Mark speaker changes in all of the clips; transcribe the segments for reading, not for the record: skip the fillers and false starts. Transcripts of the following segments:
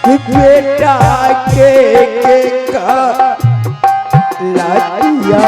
Speaker 1: बेटा के का लातिया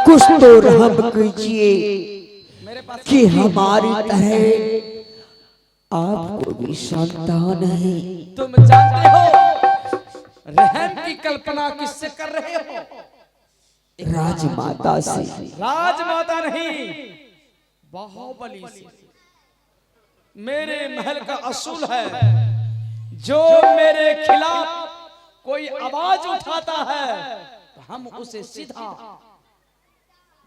Speaker 1: कुछ तो रहम कीजिए कि हमारी तरह आपको भी संतान है।
Speaker 2: तुम जानते हो रहम की कल्पना किससे कर रहे हो?
Speaker 1: राजमाता से।
Speaker 2: राजमाता नहीं, बाहुबली से। मेरे महल का असूल है, जो मेरे खिलाफ कोई आवाज उठाता है तो हम उसे सीधा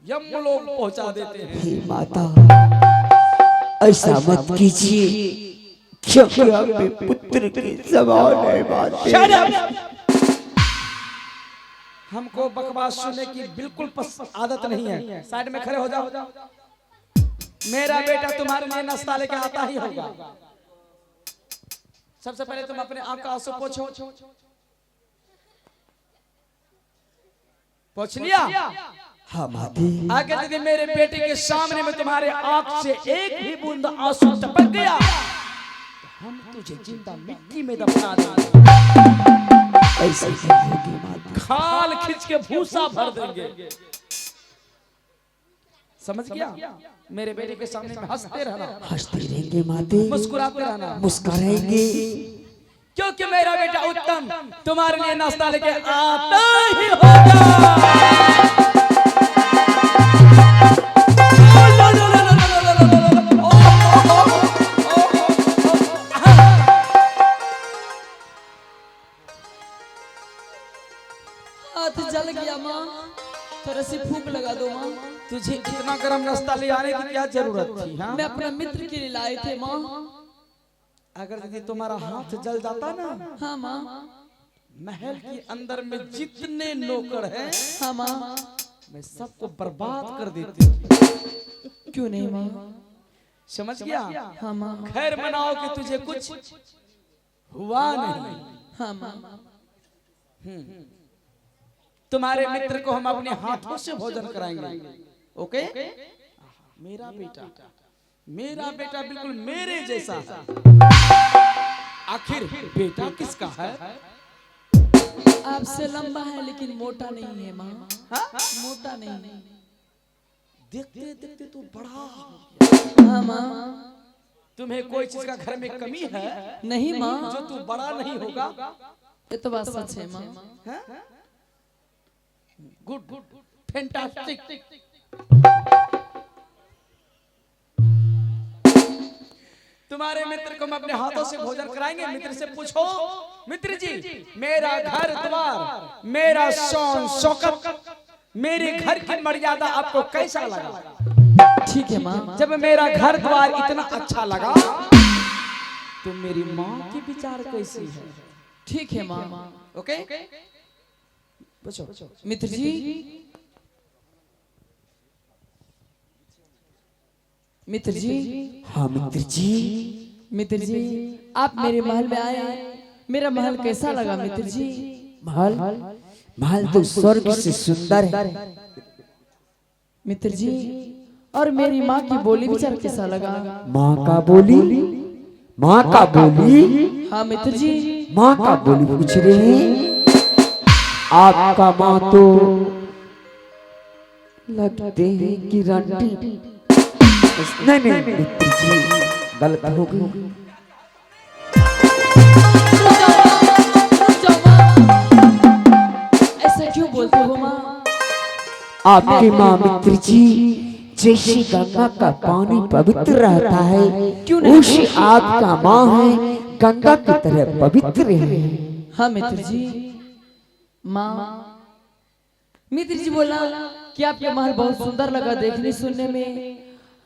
Speaker 2: यमलोक पहुंचा देते हैं।
Speaker 1: हे माता, ऐसा मत कीजिए, क्योंकि अपने पुत्र के समान है माता।
Speaker 2: हमको बकवास सुनने की बिल्कुल आदत नहीं है। साइड में खड़े हो जाओ। मेरा बेटा तुम्हारे लिए नाश्ता लेके आता ही होगा। सबसे पहले तुम अपने आप का आंसू पोंछो। पोंछ लिया?
Speaker 1: हाँ माती।
Speaker 2: अगर यदि मेरे बेटे के सामने में तुम्हारे आंख से एक भी बूंद आंसू टपक गया तो हम तुझे जिंदा मिट्टी में दफना देंगे।
Speaker 1: ऐसा ही होगी माता।
Speaker 2: खाल खींच के भूसा भर देंगे। समझ गया? मेरे बेटे के सामने में हंसते रहना।
Speaker 1: हंसते रहेंगे माते,
Speaker 2: मुस्कुराते रहना।
Speaker 1: मुस्कुराएंगे,
Speaker 2: क्योंकि मेरा बेटा उत्तम तुम्हारे लिए नाश्ता लेके आता ही होगा।
Speaker 3: हाथ जल गया माँ, थोड़ा सी फूंक लगा दो माँ।
Speaker 2: तुझे इतना गरम नाश्ता ले आने की क्या जरूरत थी? हाँ?
Speaker 3: मैं अपने मित्र के लिए लाए थे माँ।
Speaker 2: अगर यदि तुम्हारा हाथ जल जाता ना,
Speaker 3: हाँ माँ।
Speaker 2: महल के अंदर में जितने नौकर हैं,
Speaker 3: हाँ माँ।
Speaker 2: मैं सबको बर्बाद कर देती।
Speaker 3: क्यों नहीं माँ?
Speaker 2: समझ गया?
Speaker 3: हाँ माँ।
Speaker 2: खैर मनाओ कि तुझे कुछ हुआ नहीं।
Speaker 3: हाँ माँ।
Speaker 2: तुम्हारे मित्र को हम अपने हाथों से भोजन कराएंगे। ओके? मेरा बेटा बिल्कुल मेरे जैसा है। आखिर बेटा किसका है?
Speaker 3: आपसे लंबा है लेकिन मोटा नहीं है माँ।
Speaker 2: हाँ?
Speaker 3: मोटा नहीं।
Speaker 2: देखते देखते तू बड़ा हो गया।
Speaker 3: हाँ माँ।
Speaker 2: तुम्हें कोई चीज का घर में कमी है?
Speaker 3: नहीं माँ।
Speaker 2: जो तू बड़ा नहीं होगा?
Speaker 3: ये तो बात सच है माँ।
Speaker 2: Good fantastic. तुम्हारे मित्र को हम अपने हाथों से भोजन कराएंगे। मित्र से पूछो, मित्र जी मेरा घर द्वार, मेरा शौन शौकत, मेरे घर की मर्यादा आपको कैसा लगा?
Speaker 3: ठीक है माँ।
Speaker 2: जब मेरा घर द्वार इतना अच्छा लगा तो मेरी माँ की विचार कैसी है?
Speaker 3: ठीक है माँ।
Speaker 2: ओके? पूछो।
Speaker 3: मित्र जी, मित्र जी।
Speaker 1: हाँ मित्र जी।
Speaker 3: मित्र जी, आप मेरे महल में आए, मेरा महल कैसा लगा मित्र जी?
Speaker 1: महल महल तो स्वर्ग से सुंदर है
Speaker 3: मित्र जी। और मेरी माँ की बोली विचार कैसा लगा?
Speaker 1: माँ का बोली, माँ का बोली।
Speaker 3: हाँ मित्र जी।
Speaker 1: माँ का बोली पूछ रहे हैं। आपका माँ तो लगते हैं कि रंटी। नहीं मित्र जी, गलत हो गई।
Speaker 3: ऐसा क्यों बोलते हो माँ?
Speaker 1: आपकी माँ मित्र जी जैसे गंगा का पानी पवित्र रहता है, उसी आपका माँ है गंगा की तरह पवित्र है।
Speaker 3: हाँ मित्र जी। माँ, मित्र जी बोला कि आपके महल बहुत सुंदर लगा देखने सुनने में,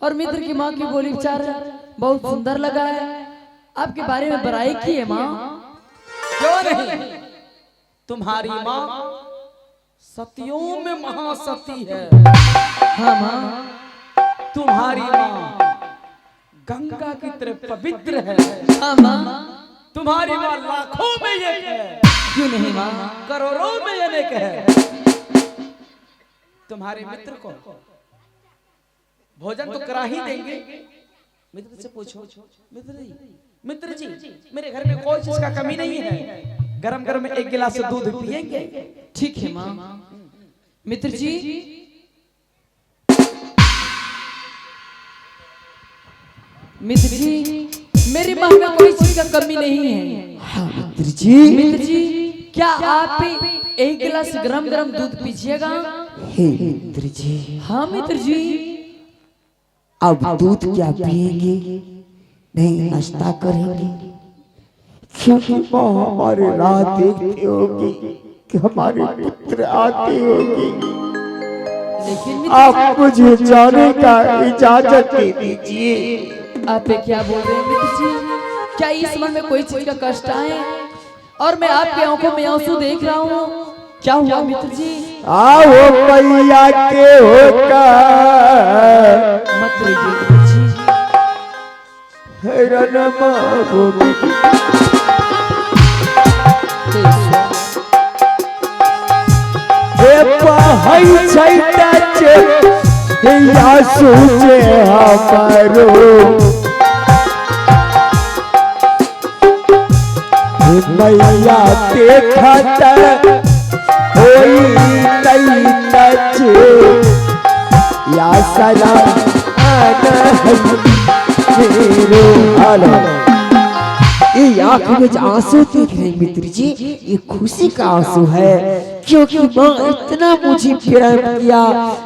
Speaker 3: और मित्र की माँ की बोली विचार बहुत सुंदर लगा है। आपके बारे में बड़ाई की है माँ।
Speaker 2: क्यों नहीं? तुम्हारी माँ सतियों में महासती है।
Speaker 3: हाँ माँ।
Speaker 2: तुम्हारी माँ गंगा की तरह पवित्र है।
Speaker 3: हाँ माँ।
Speaker 2: तुम्हारी माँ लाखों में एक है।
Speaker 3: क्यों नहीं माँ?
Speaker 2: करोड़ों में अनेक है। तुम्हारे मित्र को भोजन तो करा ही देंगे। मित्र से पूछो, मित्र जी मेरे घर में कोई चीज का कमी नहीं है, गरम गरम एक गिलास दूध पिएंगे।
Speaker 3: ठीक है माँ। मित्र जी मेरी माँ में कोई चीज का कमी नहीं है।
Speaker 1: हाँ मित्र जी।
Speaker 3: मित्र जी क्या आप एक गिलास गरम गरम दूध पीजिएगा?
Speaker 1: हे मित्र जी।
Speaker 3: हाँ मित्र जी।
Speaker 1: अब दूध क्या पिएंगे, नहीं नाश्ता करेंगे? क्योंकि माँ हमारे राह देखते होगी कि हमारे पुत्र आते होगी।
Speaker 3: लेकिन
Speaker 1: आप मुझे जाने का इजाजत दे दीजिए।
Speaker 3: आप क्या बोल रहे हैं मित्र जी? क्या इस मन में कोई चीज का कष्ट आए? और मैं आपकी आंखों में आंसू देख रहा हूँ। क्या हुआ मित्र जी?
Speaker 1: आओ मैया के होकर
Speaker 3: मत लीजिए मित्र जी।
Speaker 1: हैरानमा होगी। हे पहाई छैटा चे या सोचे हमारो। मैया देखत होई नहीं तचे या सलाम आना है मेरो हालो। ये आँख में जो आंसू देख रहे मित्र जी, ये खुशी का आंसू है, क्योंकि माँ इतना मुझे प्यार किया,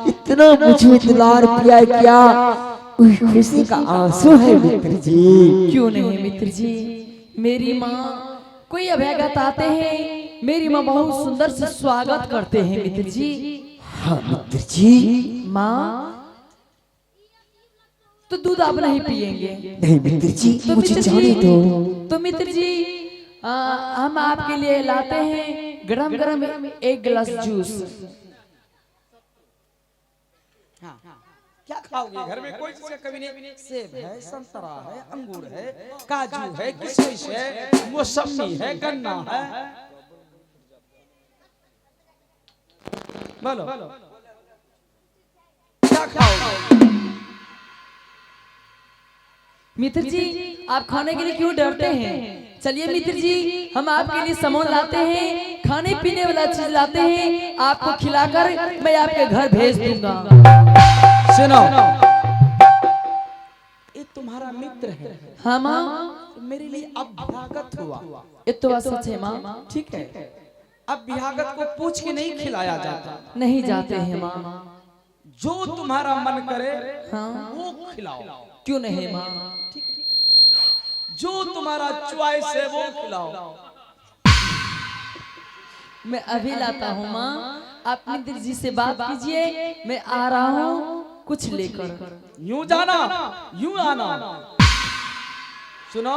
Speaker 1: इतना मुझे दुलार प्यार किया, खुशी का आंसू है मित्र जी।
Speaker 3: क्यों नहीं मित्र जी, मेरी माँ कोई अभ्यागत आते हैं, मेरी माँ बहुत सुंदर से स्वागत करते हैं मित्र जी।
Speaker 1: हाँ मित्र जी।
Speaker 3: माँ तो दूध आप नहीं पिएंगे?
Speaker 1: नहीं मित्र जी,
Speaker 3: तो
Speaker 1: मुझे
Speaker 3: मित्र
Speaker 1: जाने
Speaker 3: जी,
Speaker 1: दो।
Speaker 3: तो मित्र जी हम आपके लिए लाते हैं गरम गरम एक गिलास जूस।
Speaker 2: क्या खाओगे? घर में कोई चीज का कमी नहीं। सेब है, संतरा है, अंगूर है, काजू है, किशमिश है, मौसमी है, गन्ना है। बोलो क्या खाओगे?
Speaker 3: मित्र जी आप खाने के लिए क्यों डरते हैं? चलिए मित्र जी हम आपके लिए सामान लाते हैं, खाने पीने वाला चीज लाते हैं, आपको खिलाकर मैं आपके घर भेज दूंगा।
Speaker 2: सुनो, ये तुम्हारा मित्र है।
Speaker 3: हाँ माँ।
Speaker 2: मेरे लिए अभ्यागत हुआ।
Speaker 3: ये तो बात सच है माँ।
Speaker 2: ठीक है, अब अभ्यागत को पूछ के नहीं खिलाया जाता।
Speaker 3: नहीं जाते हैं माँ।
Speaker 2: जो तुम्हारा मन करे
Speaker 3: हाँ
Speaker 2: वो खिलाओ।
Speaker 3: क्यों नहीं माँ?
Speaker 2: जो तुम्हारा चॉइस है वो खिलाओ।
Speaker 3: मैं अभी लाता हूँ माँ, आप मित्र जी से बात कीजिए, मैं आ रहा हूँ कुछ लेकर।
Speaker 2: यूं जाना यूं आना। सुनो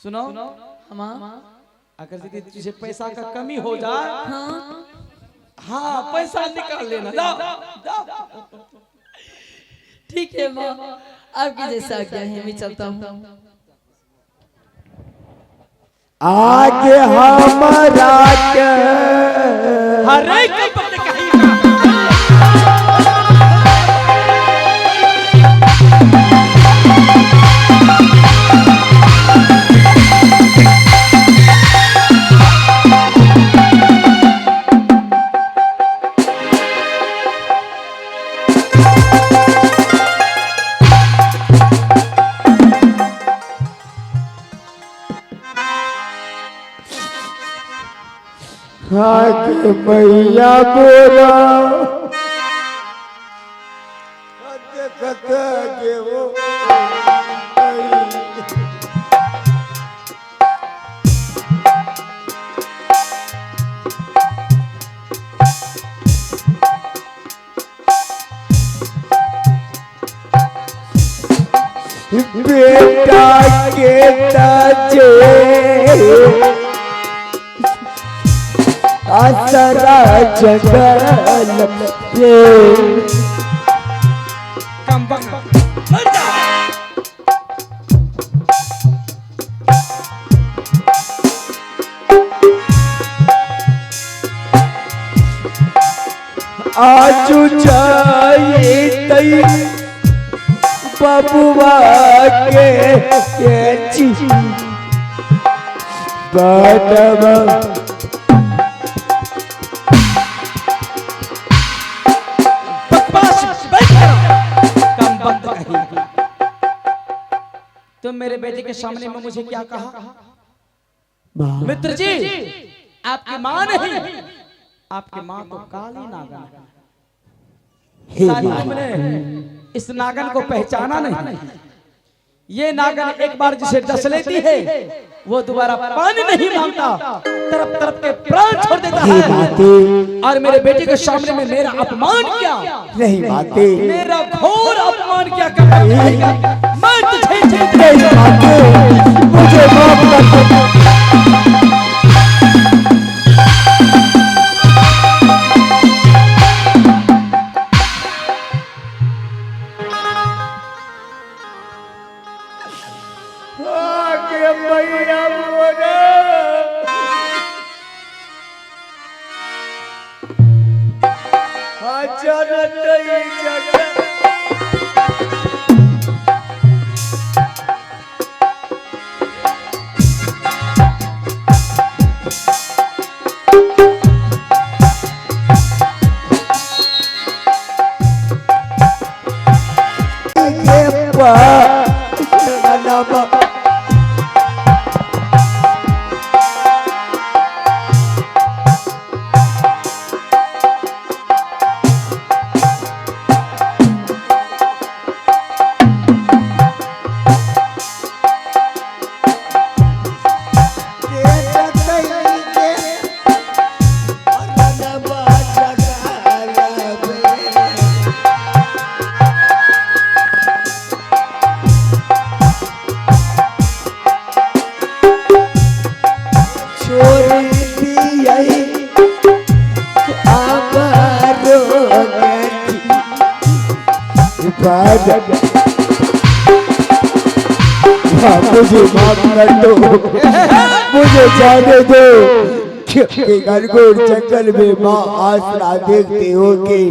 Speaker 2: सुनो,
Speaker 3: माँ
Speaker 2: अगर यदि तुझे पैसा का कमी हो जाए,
Speaker 3: हाँ
Speaker 2: हाँ पैसा निकाल लेना। जाओ जाओ।
Speaker 3: ठीक है माँ, आपकी जैसा आज्ञा है, मैं चलता हूँ।
Speaker 1: आगे हमारा के
Speaker 2: हरे के बात कही
Speaker 1: आगे मैया बोला के वो बेटा के ताजे आसरा जंगल पे
Speaker 2: कम बक
Speaker 1: आजू जाई गई बबुआ के बाबा
Speaker 2: तुम मेरे बेटे के सामने में मुझे क्या कहा?
Speaker 1: माँ
Speaker 2: मित्र जी, आपकी माँ नहीं, आपकी माँ तो काली नागन है।
Speaker 1: हे
Speaker 2: शायद
Speaker 1: माँ
Speaker 2: तुमने इस नागन को पहचाना नहीं। ये नागन एक बार जिसे डस लेती है वो दोबारा पानी नहीं मांगता, तरफ तरफ के प्राण छोड़ देता
Speaker 1: हे
Speaker 2: है।
Speaker 1: माते
Speaker 2: और मेरे बेटे के सामने में मेरा अपमान किया,
Speaker 1: नहीं माते
Speaker 2: मेरा घोर अपमान किया। मैं तुझे
Speaker 1: नहीं माते मुझे माफ कर दो। आगे मैया मोरे अचानक ही जगह मुझे माफ कर दो, मुझे जाने दो। घनघोर जंगल में माँ आसरा देखते होगे,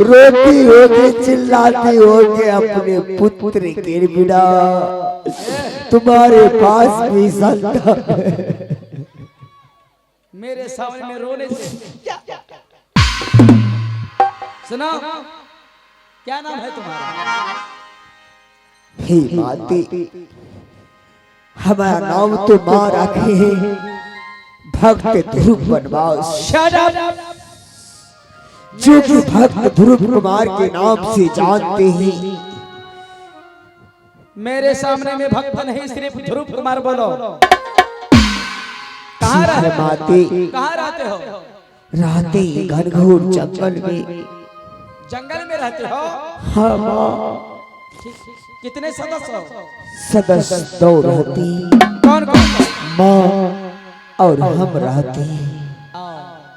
Speaker 1: रोती होगी, चिल्लाती होगी अपने पुत्र के बिना। तुम्हारे पास भी संतान है।
Speaker 2: मेरे सामने में रोने से सुनो, क्या नाम है तुम्हारा?
Speaker 1: हे माते, हमारा नाम तो माँ रखे है भक्त ध्रुव बनवास, जो कि भक्त ध्रुव कुमार के नाम से जानते हैं।
Speaker 2: मेरे सामने में भक्त नहीं, सिर्फ ध्रुव कुमार बोलो। कहाँ रहते
Speaker 1: माते?
Speaker 2: कहाँ रहते हो?
Speaker 1: रहते घनघोर जंगल में।
Speaker 2: जंगल में रहते हो?
Speaker 1: हाँ माँ।
Speaker 2: कितने सदस्य हो?
Speaker 1: सदस्य दो रहती,
Speaker 2: कौन कौन?
Speaker 1: माँ और हम रहते।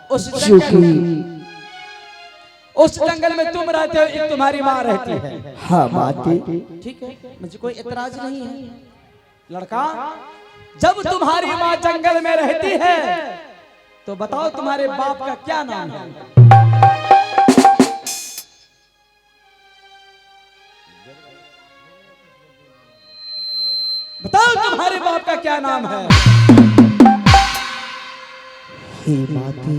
Speaker 2: उस जंगल में तुम रहते हो, एक तुम्हारी माँ रहती है।
Speaker 1: हाँ माते।
Speaker 2: ठीक है, मुझे कोई एतराज नहीं है। लड़का, जब तुम्हारी माँ जंगल में रहती है तो बताओ तुम्हारे बाप का क्या नाम है? बताओ तुम्हारे बाप का क्या नाम है?
Speaker 1: हे माते,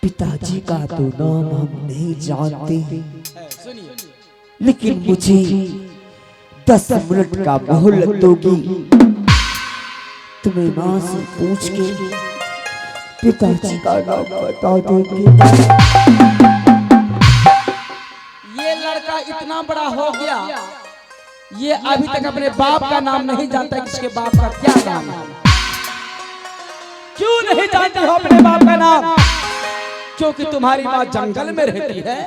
Speaker 1: पिताजी का तो नाम हम नहीं जानते,
Speaker 2: सुनिए,
Speaker 1: लेकिन मुझे 10 मिनट का मोहलत दोगी। तुम्हें माँ से पूछ के पिताजी का नाम बता दोगे।
Speaker 2: ये लड़का इतना बड़ा हो गया, ये अभी तक अपने बाप का नाम नहीं जानता कि इसके बाप का क्या नाम है। क्यों नहीं जानते हो अपने बाप का नाम? क्योंकि तुम्हारी माँ जंगल में रहती है।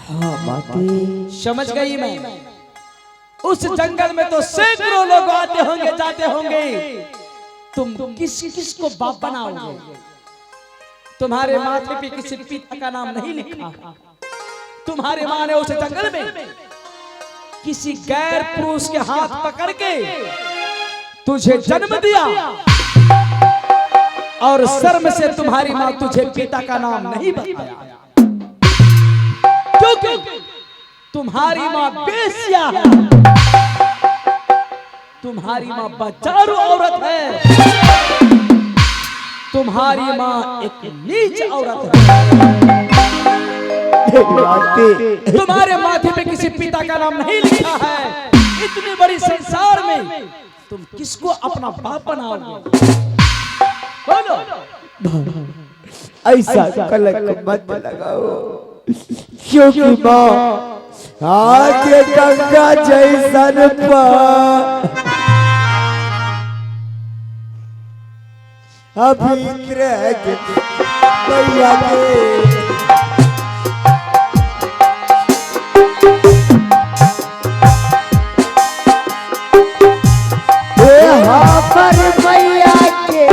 Speaker 1: हाँ माते,
Speaker 2: समझ गई मैं। उस जंगल में तो सैकड़ों लोग आते होंगे, जाते होंगे। तुम किस किस को बाप बनाओगे? तुम्हारे माथे पे किसी पिता का नाम नहीं लिखा। तुम्हारी माँ ने उस जंगल में किसी गैर पुरुष के हाथ पकड़ के तुझे जन्म दिया, और शर्म से तुम्हारी माँ तुझे पिता का नाम नहीं बताया। क्योंकि तुम्हारी माँ बेस्या है, तुम्हारी माँ बाजारू औरत है, तुम्हारी माँ एक नीच औरत है। तुम्हारे माथे पे किसी पिता का नाम नहीं लिखा है। इतनी बड़ी संसार में तुम किसको अपना बाप बनाओगे? बोलो।
Speaker 1: ऐसा कलंक मत लगाओ, क्योंकि माँ आगे गंगा जैसन पवित्र मैया के पर मैया के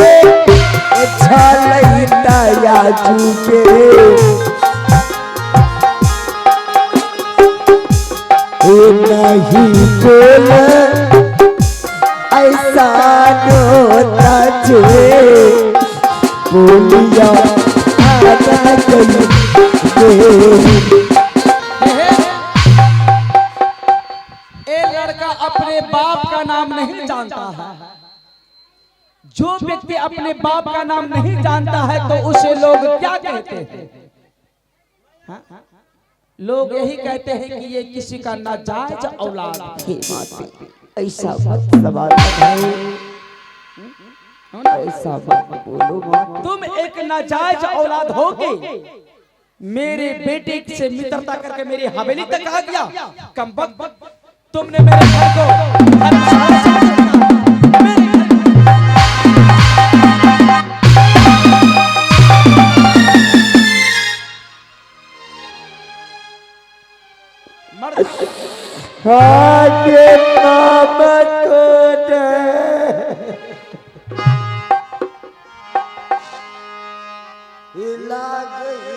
Speaker 1: छलैता याजू के नहीं बोल ऐसा नोता जे बोलिया आना गई
Speaker 2: लड़का अपने बाप का नाम नहीं जानता है। जो व्यक्ति अपने बाप का नाम नहीं जानता है तो उसे लोग क्या कहते हैं? लोग यही कहते हैं कि ये किसी का नाजायज औलाद है।
Speaker 1: ऐसा मत सवाल लगाओ, ऐसा मत बोलो माँ।
Speaker 2: तुम एक नाजायज औलाद होगे। मेरे बेटे से मित्रता करके मेरी हवेली तक आ गया। कमबख्त, तुमने मेरे घर को धर्मशाला समझा, मेरे
Speaker 1: आगे नाम तो हिला गई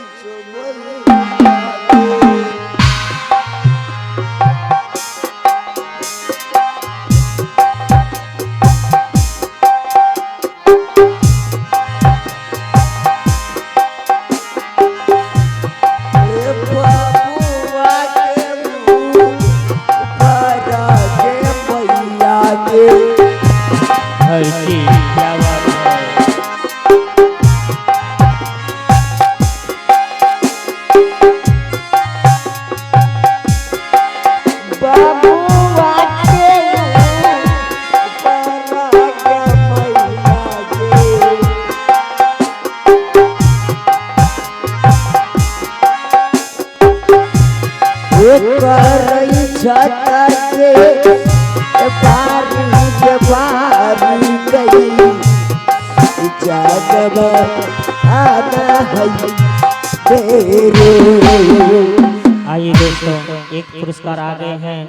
Speaker 4: आइए दोस्तों, एक पुरस्कार आ गए हैं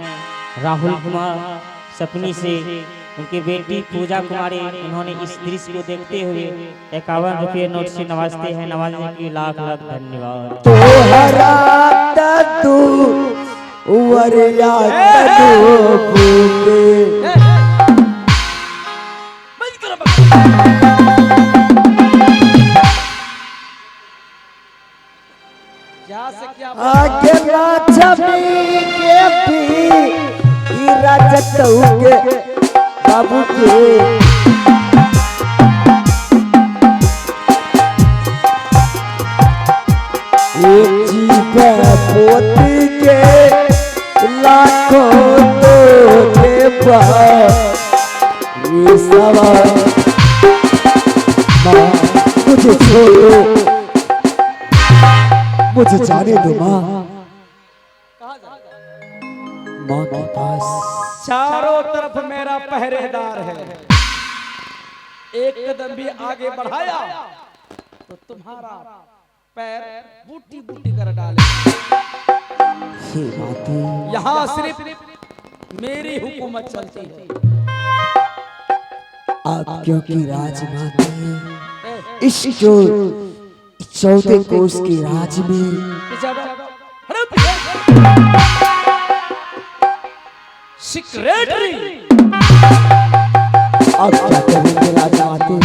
Speaker 4: राहुल कुमार सपनी से। उनकी बेटी पूजा कुमारी, उन्होंने इस दृश्य को देखते हुए 51 रुपये नोट से नवाजते हैं। नवाजने के लाख लाख धन्यवाद।
Speaker 1: आगे छवि के भी राजतऊ के बाबू के एक जीव पोती के लाखों तो देवा ये सवाल माँ मुझे छोड़ो, मुझे जाने दो माँ, माँ के पास।
Speaker 2: चारों तरफ मेरा पहरेदार है। एक कदम भी आगे बढ़ाया तो तुम्हारा पैर बूटी बूटी कर डाले। यहाँ सिर्फ मेरी हुकूमत चलती है।
Speaker 1: आप क्योंकि राजमाता हैं, इस चौथे कोष के राज में
Speaker 2: सेक्रेटरी
Speaker 1: अब क्या करेंगे राजमाता?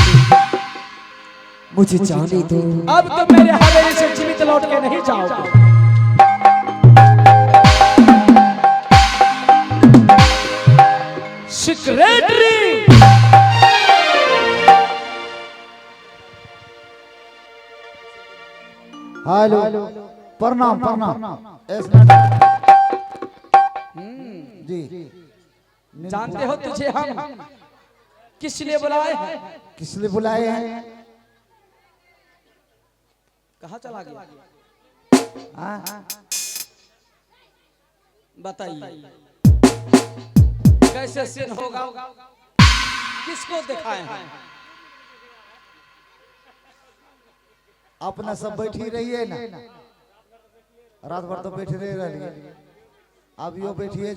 Speaker 1: मुझे जाने दो।
Speaker 2: अब तो मेरे हवेली से जीवित लौट के नहीं जाओगे।
Speaker 1: हेलो प्रणाम प्रणाम जी
Speaker 2: जानते हो तुझे हम किस लिए बुलाए हैं?
Speaker 1: किस लिए बुलाए हैं?
Speaker 2: कहाँ चला गया?
Speaker 1: हाँ?
Speaker 2: बताइए कैसे सीन होगा? किसको दिखाए हैं?
Speaker 1: अपना सब बैठी रहिए ना, रात भर तो बैठे रहे, अब यो बैठिए।